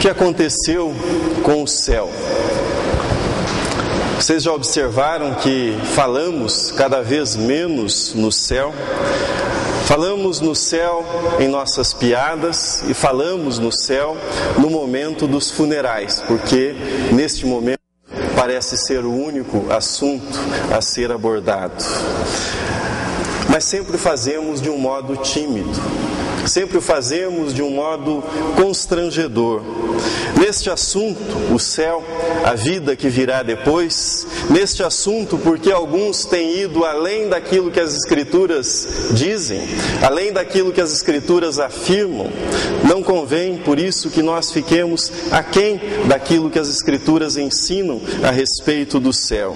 que aconteceu com o céu? Vocês já observaram que falamos cada vez menos no céu? Falamos no céu em nossas piadas e falamos no céu no momento dos funerais, porque neste momento parece ser o único assunto a ser abordado. Mas sempre fazemos de um modo tímido, sempre fazemos de um modo constrangedor. Neste assunto, o céu, a vida que virá depois, neste assunto, porque alguns têm ido além daquilo que as Escrituras dizem, além daquilo que as Escrituras afirmam, não convém, por isso, que nós fiquemos aquém daquilo que as Escrituras ensinam a respeito do céu.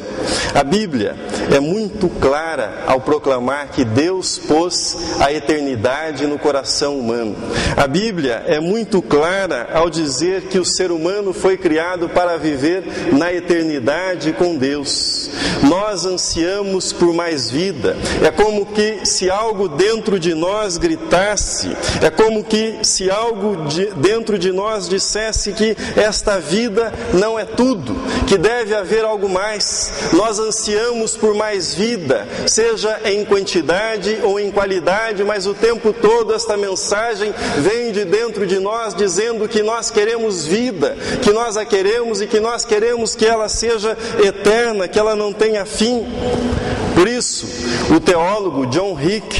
A Bíblia é muito clara ao proclamar que Deus pôs a eternidade no coração humano. A Bíblia é muito clara ao dizer que o ser humano foi criado para viver na eternidade com Deus. Nós ansiamos por mais vida. É como que se algo dentro de nós gritasse, é como que se algo dentro de nós dissesse que esta vida não é tudo, que deve haver algo mais. Nós ansiamos por mais vida, seja em quantidade ou em qualidade, mas o tempo todo esta mensagem vem de dentro de nós dizendo que nós queremos vida, que nós a queremos e que nós queremos que ela seja eterna, que ela não tenha fim. Por isso, o teólogo John Hick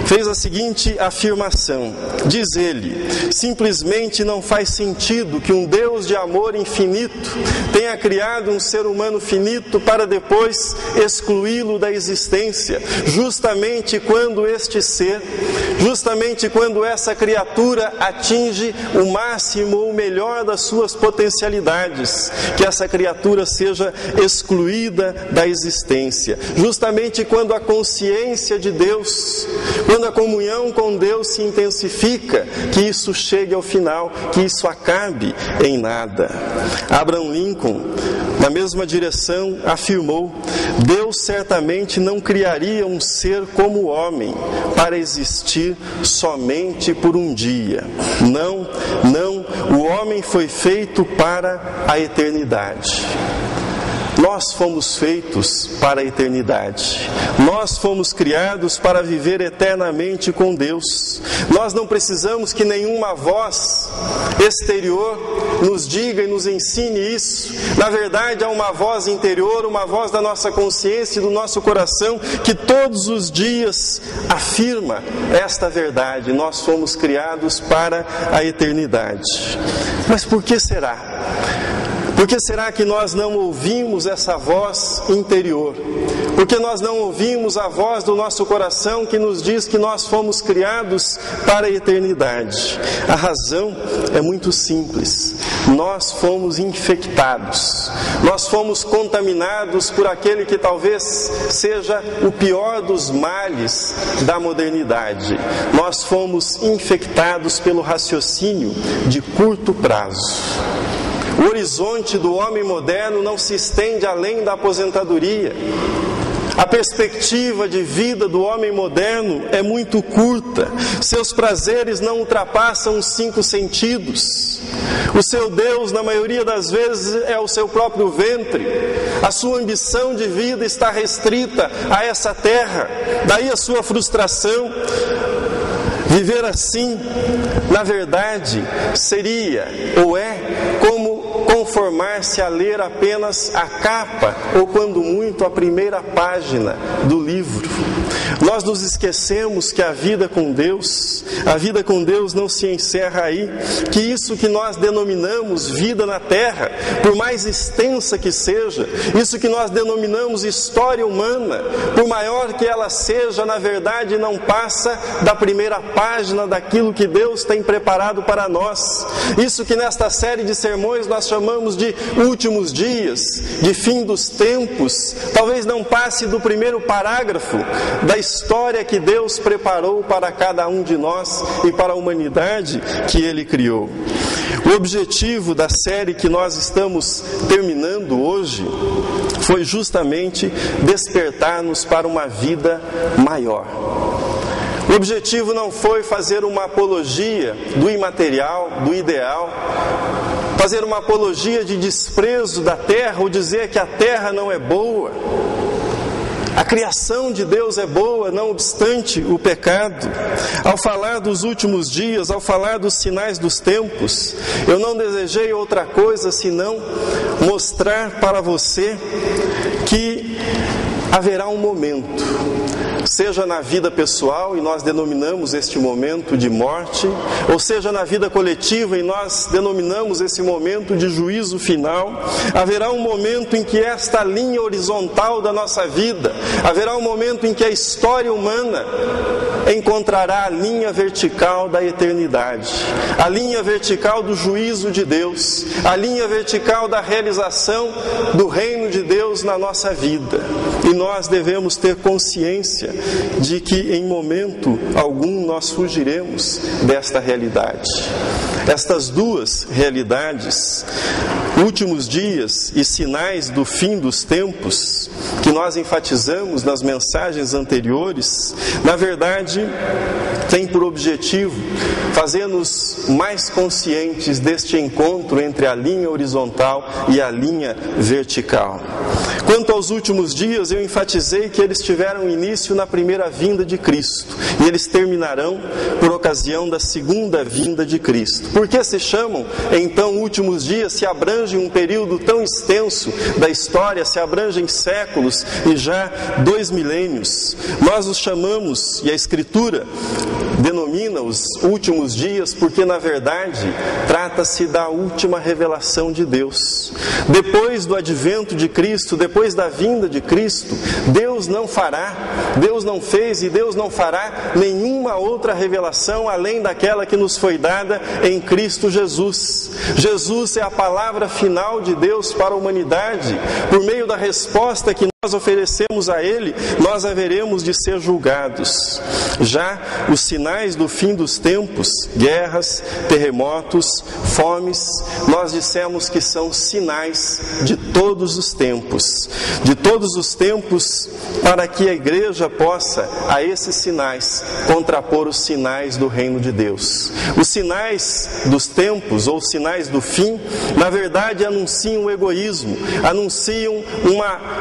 fez a seguinte afirmação. Diz ele: simplesmente não faz sentido que um Deus de amor infinito tenha criado um ser humano finito para depois excluí-lo da existência, justamente quando este ser, justamente quando essa criatura atinge o máximo ou o melhor das suas potencialidades, que essa criatura seja excluída da existência. Justamente quando a consciência de Deus, quando a comunhão com Deus se intensifica, que isso chegue ao final, que isso acabe em nada. Abraham Lincoln, na mesma direção, afirmou: Deus certamente não criaria um ser como o homem para existir somente por um dia. Não, o homem foi feito para a eternidade. Nós fomos feitos para a eternidade. Nós fomos criados para viver eternamente com Deus. Nós não precisamos que nenhuma voz exterior nos diga e nos ensine isso. Na verdade, há uma voz interior, uma voz da nossa consciência e do nosso coração que todos os dias afirma esta verdade. Nós fomos criados para a eternidade. Mas por que será? Por que será que nós não ouvimos essa voz interior? Por que nós não ouvimos a voz do nosso coração que nos diz que nós fomos criados para a eternidade? A razão é muito simples. Nós fomos infectados. Nós fomos contaminados por aquele que talvez seja o pior dos males da modernidade. Nós fomos infectados pelo raciocínio de curto prazo. O horizonte do homem moderno não se estende além da aposentadoria. A perspectiva de vida do homem moderno é muito curta. Seus prazeres não ultrapassam os 5 sentidos. O seu Deus, na maioria das vezes, é o seu próprio ventre. A sua ambição de vida está restrita a essa terra. Daí a sua frustração. Viver assim, na verdade, seria ou é como conformar-se a ler apenas a capa ou, quando muito, a primeira página do livro. Nós nos esquecemos que a vida com Deus não se encerra aí, que isso que nós denominamos vida na terra, por mais extensa que seja, isso que nós denominamos história humana, por maior que ela seja, na verdade não passa da primeira página daquilo que Deus tem preparado para nós. Isso que nesta série de sermões nós chamamos de últimos dias, de fim dos tempos, talvez não passe do primeiro parágrafo da história que Deus preparou para cada um de nós e para a humanidade que Ele criou. O objetivo da série que nós estamos terminando hoje foi justamente despertar-nos para uma vida maior. O objetivo não foi fazer uma apologia do imaterial, do ideal, fazer uma apologia de desprezo da terra ou dizer que a terra não é boa. A criação de Deus é boa, não obstante o pecado. Ao falar dos últimos dias, ao falar dos sinais dos tempos, eu não desejei outra coisa senão mostrar para você que haverá um momento, seja na vida pessoal, e nós denominamos este momento de morte, ou seja na vida coletiva, e nós denominamos esse momento de juízo final. Haverá um momento em que esta linha horizontal da nossa vida, haverá um momento em que a história humana encontrará a linha vertical da eternidade, a linha vertical do juízo de Deus, a linha vertical da realização do reino de Deus na nossa vida. E nós devemos ter consciência de que em momento algum nós fugiremos desta realidade. Estas duas realidades, últimos dias e sinais do fim dos tempos, que nós enfatizamos nas mensagens anteriores, na verdade, tem por objetivo fazer-nos mais conscientes deste encontro entre a linha horizontal e a linha vertical. Quanto aos últimos dias, eu enfatizei que eles tiveram início na primeira vinda de Cristo e eles terminarão por ocasião da segunda vinda de Cristo. Por que se chamam, então, últimos dias, se abrange um período tão extenso da história, se abrangem séculos e já 2 milênios? Nós os chamamos, e a Escritura denomina os últimos dias, porque na verdade trata-se da última revelação de Deus. Depois do advento de Cristo, depois da vinda de Cristo, Deus não fez e Deus não fará nenhuma outra revelação além daquela que nos foi dada em Cristo Jesus. Jesus é a palavra final de Deus para a humanidade. Por meio da resposta que nós oferecemos a Ele, nós haveremos de ser julgados. Já os sinais do fim dos tempos, guerras, terremotos, fomes, nós dissemos que são sinais de todos os tempos. De todos os tempos, para que a igreja possa, a esses sinais, contrapor os sinais do reino de Deus. Os sinais dos tempos, ou sinais do fim, na verdade anunciam o egoísmo, anunciam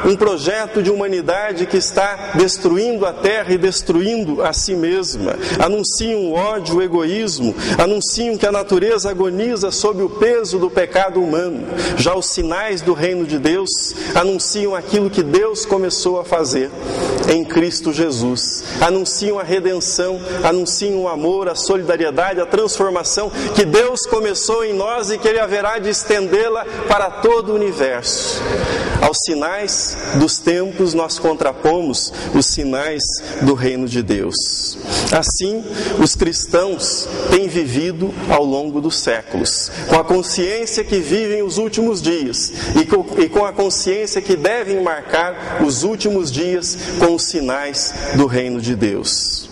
um projeto de humanidade que está destruindo a terra e destruindo a si mesma, anunciam o ódio, o egoísmo, anunciam que a natureza agoniza sob o peso do pecado humano. Já os sinais do reino de Deus anunciam aquilo que Deus começou a fazer em Cristo Jesus, anunciam a redenção, anunciam o amor, a solidariedade, a transformação que Deus começou em nós e que Ele haverá de estendê-la para todo o universo. Aos sinais dos tempos nós contrapomos os sinais do reino de Deus. Assim, os cristãos têm vivido ao longo dos séculos, com a consciência que vivem os últimos dias e com a consciência que devem marcar os últimos dias com os sinais do reino de Deus.